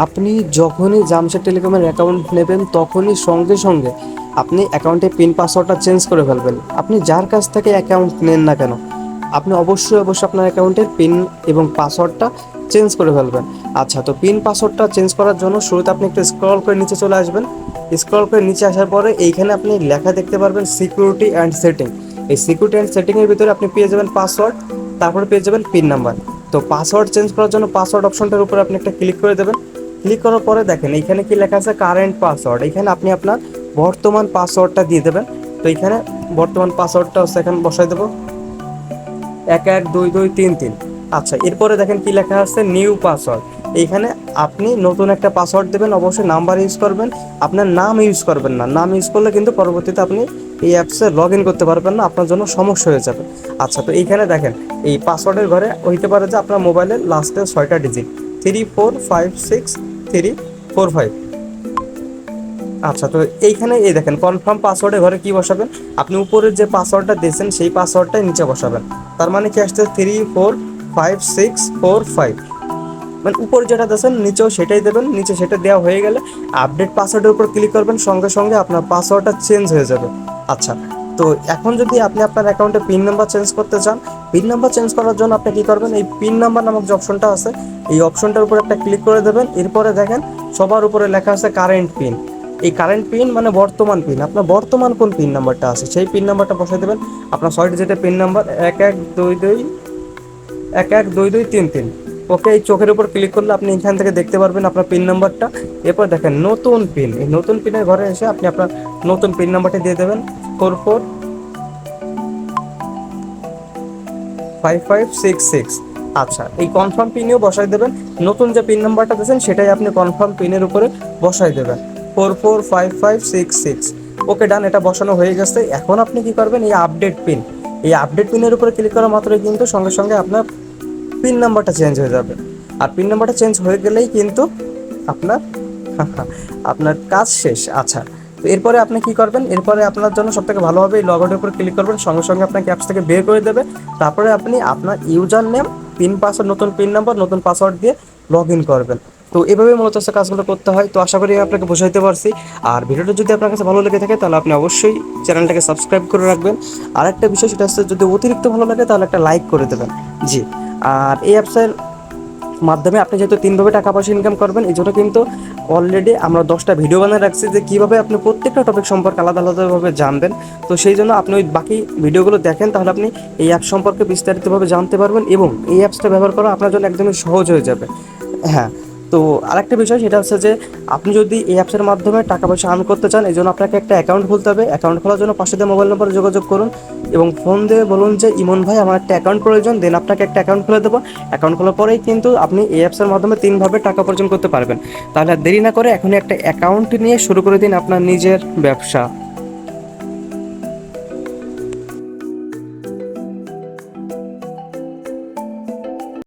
আপনি যখনই জামশেদ টেলিকমের অ্যাকাউন্ট নেবেন তখনই সঙ্গে সঙ্গে আপনি অ্যাকাউন্টে পিন পাসওয়ার্ডটা চেঞ্জ করে ফেলবেন। আপনি যার কাছ থেকে অ্যাকাউন্ট নেন না কেন, আপনি অবশ্যই অবশ্যই আপনার অ্যাকাউন্টের পিন এবং পাসওয়ার্ডটা চেঞ্জ করে ফেলবেন। আচ্ছা, তো পিন পাসওয়ার্ডটা চেঞ্জ করার জন্য শুরুতে আপনি একটু স্ক্রল করে নিচে চলে আসবেন। স্ক্রল করে নিচে আসার পরে এইখানে আপনি লেখা দেখতে পারবেন সিকিউরিটি অ্যান্ড সেটিং। এই সিকিউরিটি অ্যান্ড সেটিংয়ের ভিতরে আপনি পেয়ে যাবেন পাসওয়ার্ড, তারপরে পেয়ে যাবেন পিন নাম্বার। তো পাসওয়ার্ড চেঞ্জ করার জন্য পাসওয়ার্ড অপশনটার উপরে আপনি একটা ক্লিক করে দেবেন। ক্লিক করার পরে দেখেন এইখানে কি লেখা আছে, কারেন্ট পাসওয়ার্ড। এখানে আপনি আপনার বর্তমান পাসওয়ার্ডটা দিয়ে দেবেন। তো এখানে বর্তমান পাসওয়ার্ডটা হচ্ছে এখানে বসাই দেবো 112233। আচ্ছা, এরপরে দেখেন কি লেখা আছে, নিউ পাসওয়ার্ড। এইখানে আপনি নতুন একটা পাসওয়ার্ড দেবেন, অবশ্যই নাম্বার ইউজ করবেন, আপনার নাম ইউজ করবেন না। নাম ইউজ করলে কিন্তু পরবর্তীতে আপনি এই অ্যাপসে লগ ইন করতে পারবেন না, আপনার জন্য সমস্যা হয়ে যাবে। আচ্ছা, তো এইখানে দেখেন এই পাসওয়ার্ডের ঘরে হইতে পারে যে আপনার মোবাইলের লাস্টের 6টা ডিজিট 3456 345। আচ্ছা, তো এইখানে এই দেখেন কনফার্ম পাসওয়ার্ডের ঘরে কি বসাবেন, আপনি উপরের যে পাসওয়ার্ডটা দিয়েছেন সেই পাসওয়ার্ডটাই নিচে বসাবেন। তার মানে কি আসছে 345645, মানে উপরে যেটা দিয়েছেন নিচেও সেটাই দেবেন। নিচে সেটা দেওয়া হয়ে গেলে আপডেট পাসওয়ার্ডের উপর ক্লিক করবেন, সঙ্গে সঙ্গে আপনার পাসওয়ার্ডটা চেঞ্জ হয়ে যাবে। আচ্ছা, তো এখন যদি আপনি আপনার অ্যাকাউন্টে পিন নাম্বার চেঞ্জ করতে চান, পিন নাম্বার চেঞ্জ করার জন্য আপনি কী করবেন, এই পিন নাম্বার নামক যে অপশনটা আছে এই অপশনটার উপর একটা ক্লিক করে দেবেন। এরপরে দেখেন সবার উপরে লেখা আছে কারেন্ট পিন। এই কারেন্ট পিন মানে বর্তমান পিন, আপনার বর্তমান কোন পিন নাম্বারটা আছে সেই পিন নাম্বারটা বসাই দেবেন। আপনার 6 ডিজিটের পিন নাম্বার 1122112233। ওকে, এই চোখের উপর ক্লিক করলে আপনি এখান থেকে দেখতে পারবেন আপনার পিন নাম্বারটা। এরপর দেখেন নতুন পিন, এই নতুন পিনের ঘরে এসে আপনি আপনার নতুন পিন নাম্বারটা দিয়ে দেবেন 445566। আচ্ছা, এই কনফার্ম পিনেও বসাই দেবেন। নতুন যে পিন নাম্বারটা দিয়েছেন সেটাই আপনি কনফার্ম পিনের উপরে বসাই দেবেন 445566। ওকে, ডান, এটা বসানো হয়ে গেছে। এখন আপনি কি করবেন, এই আপডেট পিন, এই আপডেট পিনের উপরে ক্লিক করা মাত্রই কিন্তু সঙ্গে সঙ্গে আপনার পিন নাম্বারটা চেঞ্জ হয়ে যাবে। আর পিন নাম্বারটা চেঞ্জ হয়ে গেলেই কিন্তু আপনার আপনার কাজ শেষ। আচ্ছা, তো এরপরে আপনি কি করবেন, এরপরে আপনার জন্য সবথেকে ভালো হবে এই লগ আউটের উপর ক্লিক করবেন, সঙ্গে সঙ্গে আপনাকে অ্যাপস থেকে বের করে দেবে। তারপরে আপনি আপনার ইউজার নেম, পিন পাসওয়ার্ড, নতুন পিন নাম্বার, নতুন পাসওয়ার্ড দিয়ে লগ ইন করবেন। তো এভাবেই মূলত কাজগুলো করতে হয়। তো আশা করি আপনাকে বোঝাইতে পারছি। আর ভিডিওটা যদি আপনার কাছে ভালো লেগে থাকে তাহলে আপনি অবশ্যই চ্যানেলটাকে সাবস্ক্রাইব করে রাখবেন। আর একটা বিষয় সেটা হচ্ছে যদি অতিরিক্ত ভালো লাগে তাহলে একটা লাইক করে দেবেন। জি, আর এই অ্যাপসের মাধ্যমে আপনি যেহেতু 3ভাবে টাকা পয়সা ইনকাম করবেন, এই জন্য কিন্তু অলরেডি আমরা 10টা ভিডিও বানিয়ে রাখছি যে কীভাবে আপনি প্রত্যেকটা টপিক সম্পর্কে আলাদা আলাদাভাবে জানবেন। তো সেই জন্য আপনি ওই বাকি ভিডিওগুলো দেখেন, তাহলে আপনি এই অ্যাপ সম্পর্কে বিস্তারিতভাবে জানতে পারবেন এবং এই অ্যাপসটা ব্যবহার করা আপনার জন্য একদমই সহজ হয়ে যাবে। হ্যাঁ, তো আরেকটা বিষয় সেটা হচ্ছে যে আপনি যদি এই অ্যাপসের মাধ্যমে টাকা পয়সা আর্ন করতে চান, এই জন্য আপনাকে একটা অ্যাকাউন্ট খুলতে হবে। অ্যাকাউন্ট খোলার জন্য পাশে দিয়ে মোবাইল নম্বরে যোগাযোগ করুন এবং ফোন দিয়ে বলুন যে ইমন ভাই আমার একটা অ্যাকাউন্ট প্রয়োজন, দেন আপনাকে একটা অ্যাকাউন্ট খুলে দেবো। অ্যাকাউন্ট খোলার পরেই কিন্তু আপনি এই অ্যাপসের মাধ্যমে 3ভাবে টাকা উপার্জন করতে পারবেন। তাহলে আর দেরি না করে এখনই একটা অ্যাকাউন্ট নিয়ে শুরু করে দিন আপনার নিজের ব্যবসা।